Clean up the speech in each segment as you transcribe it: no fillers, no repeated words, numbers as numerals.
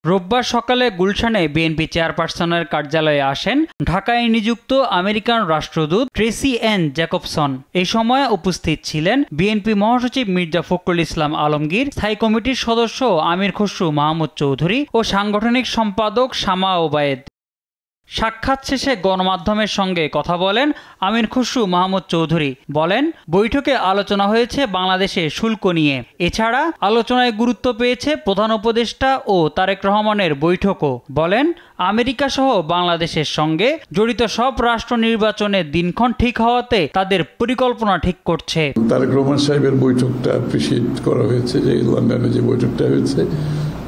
রোববার সকালে গুলশানে বিএনপি চেয়ারপারসনের কার্যালয়ে আসেন ঢাকায় নিযুক্ত আমেরিকান রাষ্ট্রদূত ট্রেসি এন জ্যাকবসন। এই সময় উপস্থিত ছিলেন বিএনপি মহাসচিব মির্জা ফখরুল ইসলাম আলমগীর, স্থায়ী কমিটির সদস্য আমির খসরু মাহমুদ চৌধুরী ও সাংগঠনিক সম্পাদক শামা ওবায়েদ। সাক্ষাৎ শেষে গণমাধ্যমের সঙ্গে কথা বলেন আমির খসরু মাহমুদ চৌধুরী। বলেন, বৈঠকে আলোচনা হয়েছে বাংলাদেশে শুল্ক নিয়ে। এছাড়া আলোচনায় গুরুত্ব পেয়েছে প্রধান উপদেষ্টা ও তারেক রহমানের বৈঠকও। বলেন, আমেরিকা সহ বাংলাদেশের সঙ্গে জড়িত সব রাষ্ট্র নির্বাচনের দিনক্ষণ ঠিক হওয়াতে তাদের পরিকল্পনা ঠিক করছে। তারেক রহমান সাহেবের বৈঠকটা অ্যাপ্রিসিয়েট করা হয়েছে, যে লন্ডনে যে বৈঠকটা হয়েছে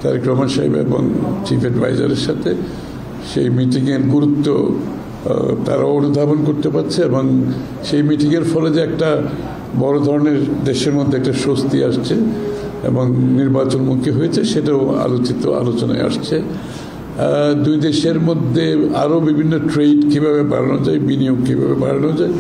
তারেক রহমান সাহেব এবং চিফ অ্যাডভাইজারের সাথে, সেই মিটিংয়ের গুরুত্ব তারা অনুধাবন করতে পারছে এবং সেই মিটিংয়ের ফলে যে একটা বড় ধরনের দেশের মধ্যে একটা স্বস্তি আসছে এবং নির্বাচনমুখী হয়েছে সেটাও আলোচনায় আসছে। দুই দেশের মধ্যে আরও বিভিন্ন ট্রেড কীভাবে বাড়ানো যায়, বিনিয়োগ কীভাবে বাড়ানো যায়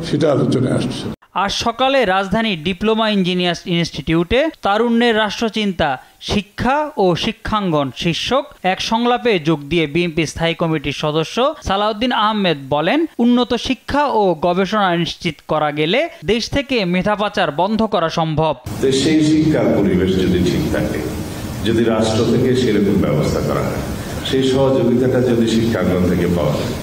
সেটা আলোচনায় আসছে। আজ সকালে রাজধানীর ডিপ্লোমা ইঞ্জিনিয়ার্স ইনস্টিটিউটে তারুণ্যের রাষ্ট্রচিন্তা, শিক্ষা ও শিক্ষাঙ্গন শীর্ষক এক সংলাপে যোগ দিয়ে বিএনপি স্থায়ী কমিটির সদস্য সালাউদ্দিন আহমেদ বলেন, উন্নত শিক্ষা ও গবেষণা নিশ্চিত করা গেলে দেশ থেকে মেধা পাচার বন্ধ করা সম্ভব। সেই শিক্ষার পরিবেশ যদি ঠিক থাকে, যদি রাষ্ট্র থেকে সেরকম ব্যবস্থা করা হয়, সেই সহযোগিতাটা যদি শিক্ষাঙ্গন থেকে পাওয়া যায়,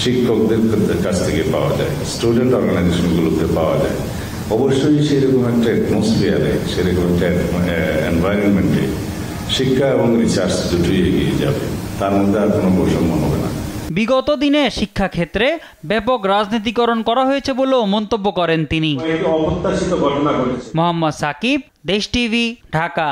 শিক্ষকদের কাছ থেকে পাওয়া যায়, স্টুডেন্ট অর্গানাইজেশনগুলোতে পাওয়া যায়, অবশ্যই সেরকম একটা অ্যাটমসফিয়ারে, সেরকম একটা এনভায়রনমেন্টে শিক্ষা এবং রিসার্চ দুটোই এগিয়ে যাবে। তার মধ্যে আর কোনো বৈষম্য হবে না। বিগত দিনে শিক্ষাক্ষেত্রে ব্যাপক রাজনীতিকরণ করা হয়েছে বলেও মন্তব্য করেন তিনি। অপ্রত্যাশিত ঘটনা ঘটেছে। মোহাম্মদ সাকিব, দেশ টিভি, ঢাকা।